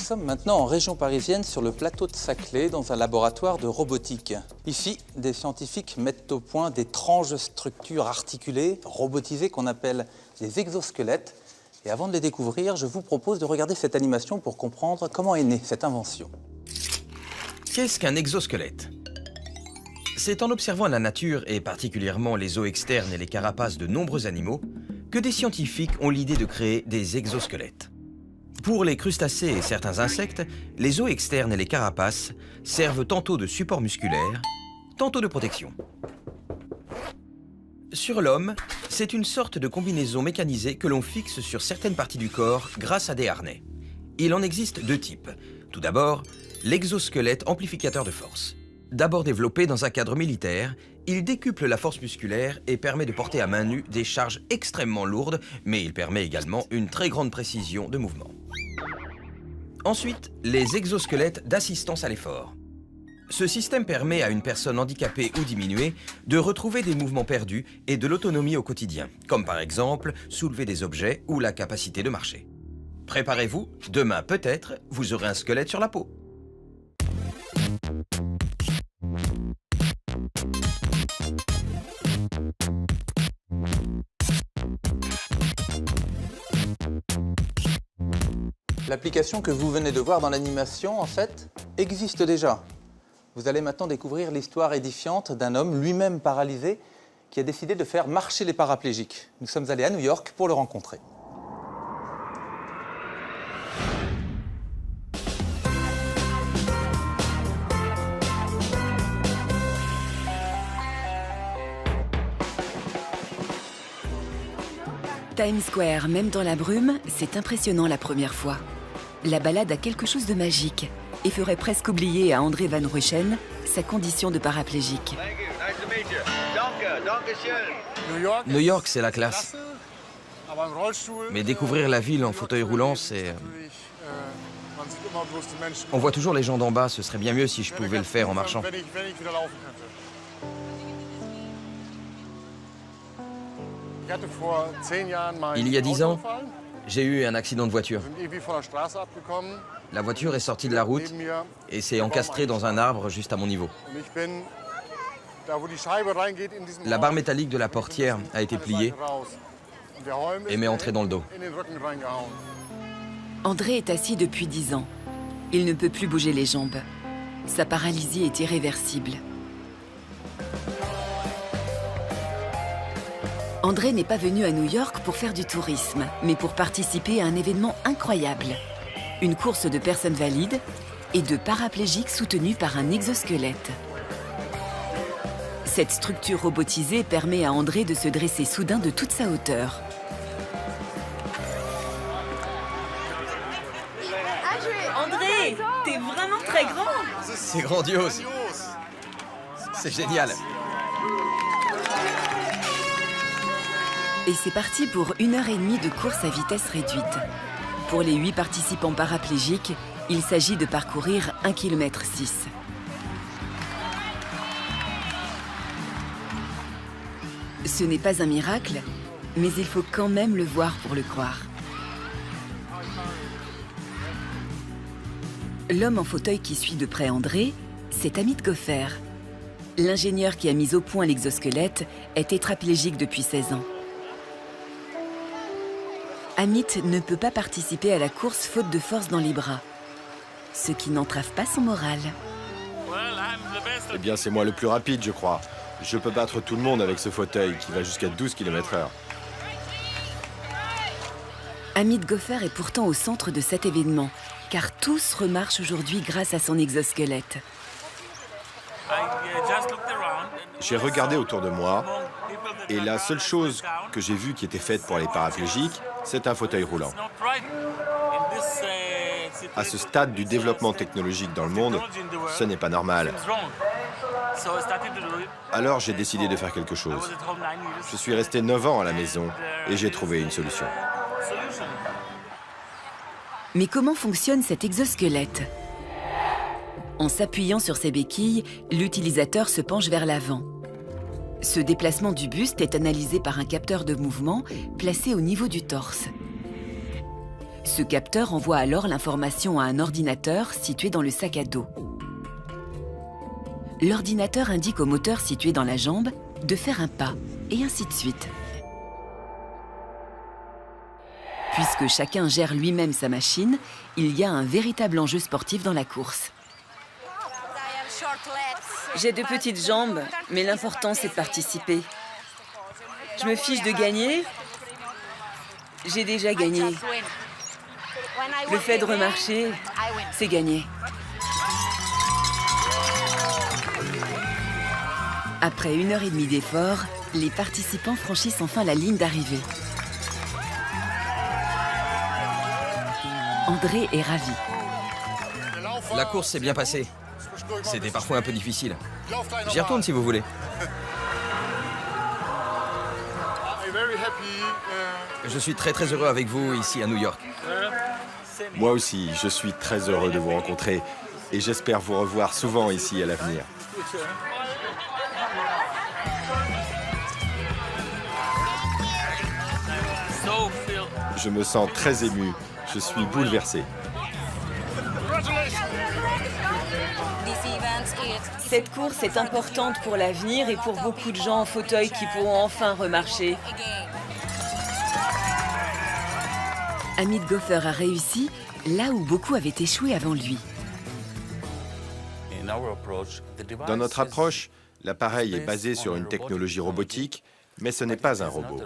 sommes maintenant en région parisienne sur le plateau de Saclay dans un laboratoire de robotique. Ici, des scientifiques mettent au point d'étranges structures articulées, robotisées qu'on appelle des exosquelettes. Et avant de les découvrir, je vous propose de regarder cette animation pour comprendre comment est née cette invention. Qu'est-ce qu'un exosquelette? C'est en observant la nature, et particulièrement les os externes et les carapaces de nombreux animaux, que des scientifiques ont l'idée de créer des exosquelettes. Pour les crustacés et certains insectes, les os externes et les carapaces servent tantôt de support musculaire, tantôt de protection. Sur l'homme, c'est une sorte de combinaison mécanisée que l'on fixe sur certaines parties du corps grâce à des harnais. Il en existe deux types. Tout d'abord, l'exosquelette amplificateur de force. D'abord développé dans un cadre militaire, il décuple la force musculaire et permet de porter à main nue des charges extrêmement lourdes, mais il permet également une très grande précision de mouvement. Ensuite, les exosquelettes d'assistance à l'effort. Ce système permet à une personne handicapée ou diminuée de retrouver des mouvements perdus et de l'autonomie au quotidien, comme par exemple soulever des objets ou la capacité de marcher. Préparez-vous, demain peut-être, vous aurez un squelette sur la peau. L'application que vous venez de voir dans l'animation, en fait, existe déjà. Vous allez maintenant découvrir l'histoire édifiante d'un homme lui-même paralysé qui a décidé de faire marcher les paraplégiques. Nous sommes allés à New York pour le rencontrer. Times Square, même dans la brume, c'est impressionnant la première fois. La balade a quelque chose de magique et ferait presque oublier à André Van Ruyschen sa condition de paraplégique. New York, c'est la classe. Mais découvrir la ville en fauteuil roulant, c'est... On voit toujours les gens d'en bas, ce serait bien mieux si je pouvais le faire en marchant. Il y a 10 ans, j'ai eu un accident de voiture. La voiture est sortie de la route et s'est encastrée dans un arbre juste à mon niveau. La barre métallique de la portière a été pliée et m'est entrée dans le dos. André est assis depuis 10 ans. Il ne peut plus bouger les jambes. Sa paralysie est irréversible. André n'est pas venu à New York pour faire du tourisme, mais pour participer à un événement incroyable. Une course de personnes valides et de paraplégiques soutenus par un exosquelette. Cette structure robotisée permet à André de se dresser soudain de toute sa hauteur. André, t'es vraiment très grand! C'est grandiose! C'est génial! Et c'est parti pour 1h30 de course à vitesse réduite. Pour les 8 participants paraplégiques, il s'agit de parcourir 1,6 km. Ce n'est pas un miracle, mais il faut quand même le voir pour le croire. L'homme en fauteuil qui suit de près André, c'est Amit Goffer. L'ingénieur qui a mis au point l'exosquelette est tétraplégique depuis 16 ans. Amit ne peut pas participer à la course faute de force dans les bras, ce qui n'entrave pas son moral. Eh bien, c'est moi le plus rapide, je crois. Je peux battre tout le monde avec ce fauteuil qui va jusqu'à 12 km/h. Amit Goffer est pourtant au centre de cet événement, car tous remarchent aujourd'hui grâce à son exosquelette. J'ai regardé autour de moi et la seule chose que j'ai vue qui était faite pour les paraplégiques, c'est un fauteuil roulant. À ce stade du développement technologique dans le monde, ce n'est pas normal. Alors j'ai décidé de faire quelque chose. Je suis resté 9 ans à la maison et j'ai trouvé une solution. Mais comment fonctionne cet exosquelette? En s'appuyant sur ses béquilles, l'utilisateur se penche vers l'avant. Ce déplacement du buste est analysé par un capteur de mouvement placé au niveau du torse. Ce capteur envoie alors l'information à un ordinateur situé dans le sac à dos. L'ordinateur indique au moteur situé dans la jambe de faire un pas, et ainsi de suite. Puisque chacun gère lui-même sa machine, il y a un véritable enjeu sportif dans la course. J'ai de petites jambes, mais l'important c'est de participer. Je me fiche de gagner. J'ai déjà gagné. Le fait de remarcher, c'est gagner. Après 1h30 d'effort, les participants franchissent enfin la ligne d'arrivée. André est ravi. La course s'est bien passée. C'était parfois un peu difficile. J'y retourne si vous voulez. Je suis très heureux avec vous ici à New York. Moi aussi, je suis très heureux de vous rencontrer et j'espère vous revoir souvent ici à l'avenir. Je me sens très ému, je suis bouleversé. Cette course est importante pour l'avenir et pour beaucoup de gens en fauteuil qui pourront enfin remarcher. Amit Goffer a réussi là où beaucoup avaient échoué avant lui. Dans notre approche, l'appareil est basé sur une technologie robotique, mais ce n'est pas un robot.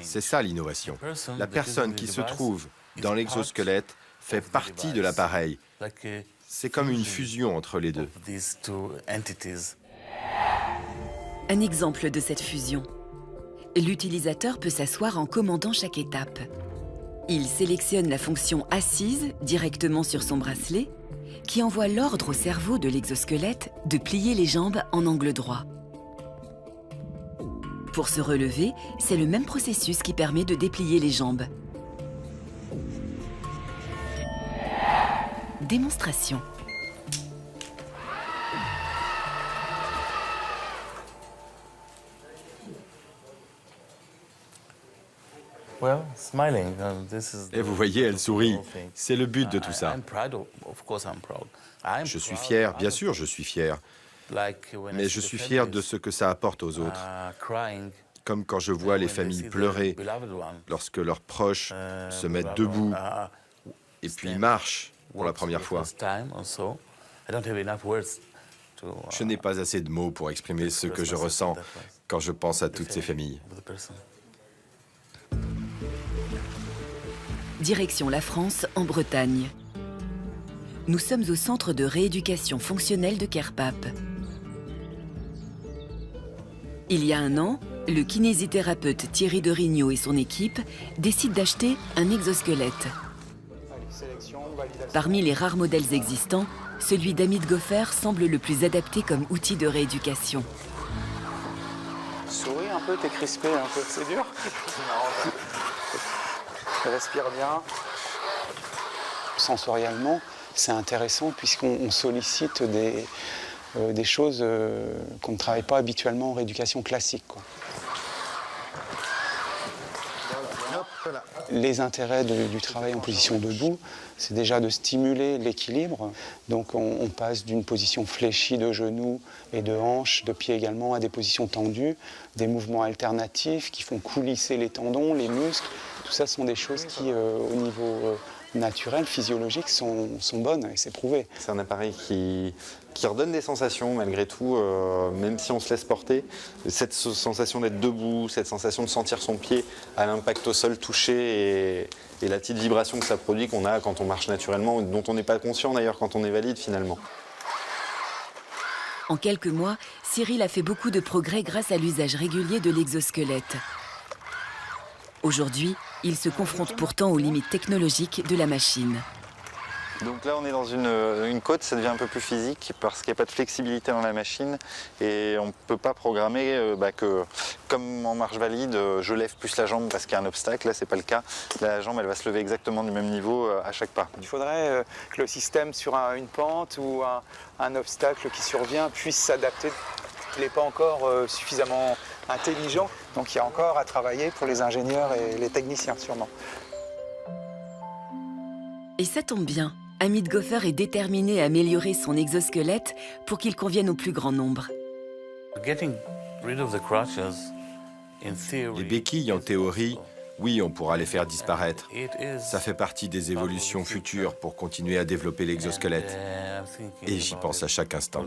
C'est ça l'innovation. La personne qui se trouve dans l'exosquelette fait partie de l'appareil. C'est comme une fusion entre les deux. Un exemple de cette fusion. L'utilisateur peut s'asseoir en commandant chaque étape. Il sélectionne la fonction assise directement sur son bracelet, qui envoie l'ordre au cerveau de l'exosquelette de plier les jambes en angle droit. Pour se relever, c'est le même processus qui permet de déplier les jambes. Démonstration. Et vous voyez, elle sourit. C'est le but de tout ça. Je suis fier, bien sûr, je suis fier. Mais je suis fier de ce que ça apporte aux autres. Comme quand je vois les familles pleurer lorsque leurs proches se mettent debout et puis marchent pour la première fois. Je n'ai pas assez de mots pour exprimer ce que je ressens quand je pense à toutes ces familles. Direction la France, en Bretagne. Nous sommes au centre de rééducation fonctionnelle de Kerpape. Il y a un an, le kinésithérapeute Thierry Derignaud et son équipe décident d'acheter un exosquelette. Parmi les rares modèles existants, celui d'Amit Goffer semble le plus adapté comme outil de rééducation. Souris un peu, t'es crispé un peu, c'est dur. Respire bien. Sensoriellement, c'est intéressant puisqu'on sollicite des choses qu'on ne travaille pas habituellement en rééducation classique, quoi. Les intérêts du travail en position debout, c'est déjà de stimuler l'équilibre. Donc on passe d'une position fléchie de genoux et de hanches, de pieds également, à des positions tendues, des mouvements alternatifs qui font coulisser les tendons, les muscles. Tout ça sont des choses qui, au niveau naturel, physiologique, sont bonnes et c'est prouvé. C'est un appareil qui redonne des sensations malgré tout, même si on se laisse porter. Cette sensation d'être debout, cette sensation de sentir son pied à l'impact au sol touché et la petite vibration que ça produit qu'on a quand on marche naturellement, dont on n'est pas conscient d'ailleurs quand on est valide finalement. En quelques mois, Cyril a fait beaucoup de progrès grâce à l'usage régulier de l'exosquelette. Aujourd'hui, il se confronte pourtant aux limites technologiques de la machine. Donc là, on est dans une côte, ça devient un peu plus physique parce qu'il n'y a pas de flexibilité dans la machine et on ne peut pas programmer que, comme en marche valide, je lève plus la jambe parce qu'il y a un obstacle. Là, ce n'est pas le cas. La jambe, elle va se lever exactement du même niveau à chaque pas. Il faudrait que le système sur une pente ou un obstacle qui survient puisse s'adapter. Il n'est pas encore suffisamment intelligent, donc il y a encore à travailler pour les ingénieurs et les techniciens sûrement. Et ça tombe bien, Amit Goffer est déterminé à améliorer son exosquelette pour qu'il convienne au plus grand nombre. Les béquilles, en théorie, oui, on pourra les faire disparaître. Ça fait partie des évolutions futures pour continuer à développer l'exosquelette. Et j'y pense à chaque instant.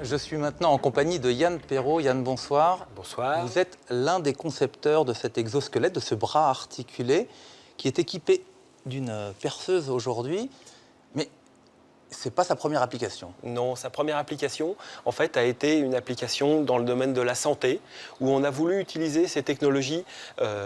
Je suis maintenant en compagnie de Yann Perrault. Yann, bonsoir. Bonsoir. Vous êtes l'un des concepteurs de cet exosquelette, de ce bras articulé, qui est équipé d'une perceuse aujourd'hui. Mais ce n'est pas sa première application. Non, sa première application, en fait, a été une application dans le domaine de la santé, où on a voulu utiliser ces technologies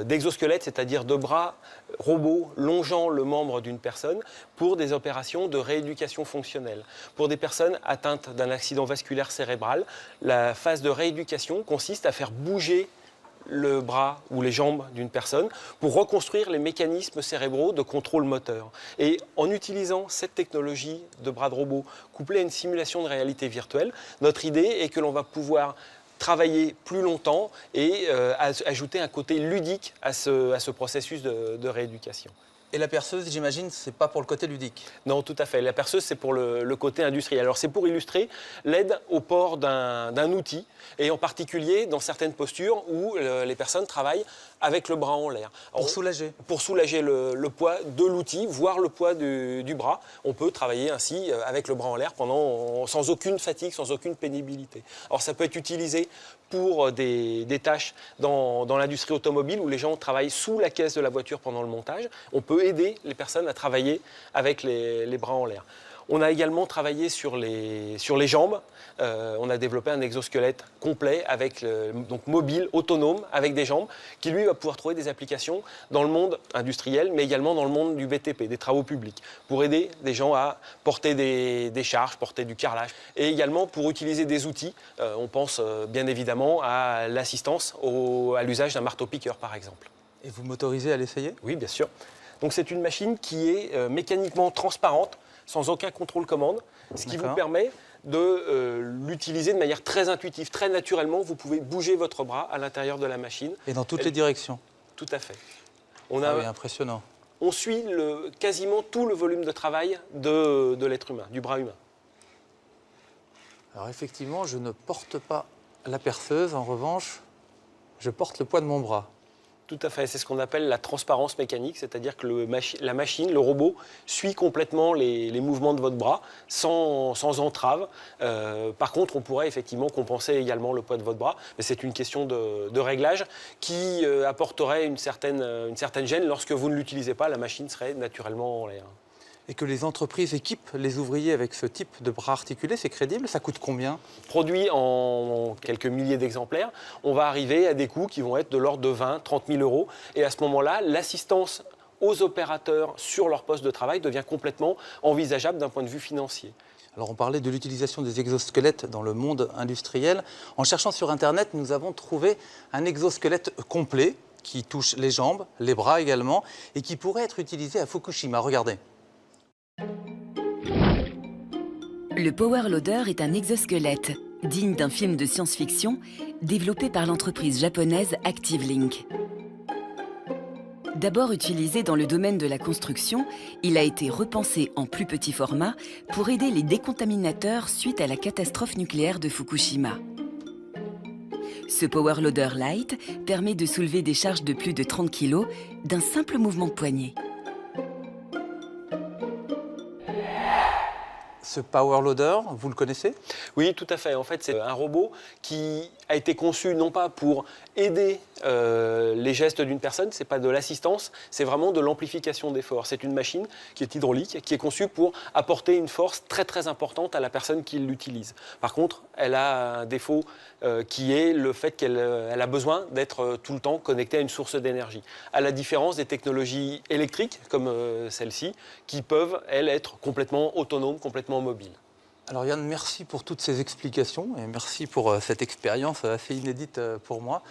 d'exosquelette, c'est-à-dire de bras robots longeant le membre d'une personne, pour des opérations de rééducation fonctionnelle. Pour des personnes atteintes d'un accident vasculaire cérébral, la phase de rééducation consiste à faire bouger le bras ou les jambes d'une personne pour reconstruire les mécanismes cérébraux de contrôle moteur. Et en utilisant cette technologie de bras de robot couplée à une simulation de réalité virtuelle, notre idée est que l'on va pouvoir travailler plus longtemps et ajouter un côté ludique à ce processus de rééducation. Et la perceuse, j'imagine, ce n'est pas pour le côté ludique? Non, tout à fait. La perceuse, c'est pour le côté industriel. Alors, c'est pour illustrer l'aide au port d'un outil, et en particulier dans certaines postures où les personnes travaillent avec le bras en l'air. Pour soulager? Pour soulager le poids de l'outil, voire le poids du bras. On peut travailler ainsi avec le bras en l'air sans aucune fatigue, sans aucune pénibilité. Alors, ça peut être utilisé pour des tâches dans l'industrie automobile où les gens travaillent sous la caisse de la voiture pendant le montage. On peut aider les personnes à travailler avec les bras en l'air. On a également travaillé sur les jambes. On a développé un exosquelette complet, donc mobile, autonome, avec des jambes, qui lui va pouvoir trouver des applications dans le monde industriel, mais également dans le monde du BTP, des travaux publics, pour aider des gens à porter des charges, porter du carrelage, et également pour utiliser des outils. On pense bien évidemment à l'assistance, à l'usage d'un marteau-piqueur, par exemple. Et vous m'autorisez à l'essayer? Oui, bien sûr. Donc c'est une machine qui est mécaniquement transparente, sans aucun contrôle commande, ce qui vous permet de l'utiliser de manière très intuitive, très naturellement. Vous pouvez bouger votre bras à l'intérieur de la machine. Et dans toutes les directions? Tout à fait. Oui, impressionnant. On suit quasiment tout le volume de travail de l'être humain, du bras humain. Alors effectivement, je ne porte pas la perceuse. En revanche, je porte le poids de mon bras. Tout à fait, c'est ce qu'on appelle la transparence mécanique, c'est-à-dire que la machine, le robot, suit complètement les mouvements de votre bras sans entrave. Par contre, on pourrait effectivement compenser également le poids de votre bras, mais c'est une question de réglage qui apporterait une certaine gêne. Lorsque vous ne l'utilisez pas, la machine serait naturellement en l'air. Et que les entreprises équipent les ouvriers avec ce type de bras articulés, c'est crédible? Ça coûte combien? Produit en quelques milliers d'exemplaires, on va arriver à des coûts qui vont être de l'ordre de 20 000 à 30 000 euros. Et à ce moment-là, l'assistance aux opérateurs sur leur poste de travail devient complètement envisageable d'un point de vue financier. Alors on parlait de l'utilisation des exosquelettes dans le monde industriel. En cherchant sur Internet, nous avons trouvé un exosquelette complet qui touche les jambes, les bras également, et qui pourrait être utilisé à Fukushima. Regardez. Le Power Loader est un exosquelette, digne d'un film de science-fiction, développé par l'entreprise japonaise ActiveLink. D'abord utilisé dans le domaine de la construction, il a été repensé en plus petit format pour aider les décontaminateurs suite à la catastrophe nucléaire de Fukushima. Ce Power Loader Light permet de soulever des charges de plus de 30 kg d'un simple mouvement de poignet. Ce Power Loader, vous le connaissez? Oui, tout à fait. En fait, c'est un robot qui a été conçu non pas pour aider les gestes d'une personne, ce n'est pas de l'assistance, c'est vraiment de l'amplification d'effort. C'est une machine qui est hydraulique, qui est conçue pour apporter une force très très importante à la personne qui l'utilise. Par contre, elle a un défaut qui est le fait qu'elle a besoin d'être tout le temps connectée à une source d'énergie. À la différence des technologies électriques comme celle-ci, qui peuvent, elles, être complètement autonomes, complètement mobiles. Alors Yann, merci pour toutes ces explications et merci pour cette expérience assez inédite pour moi.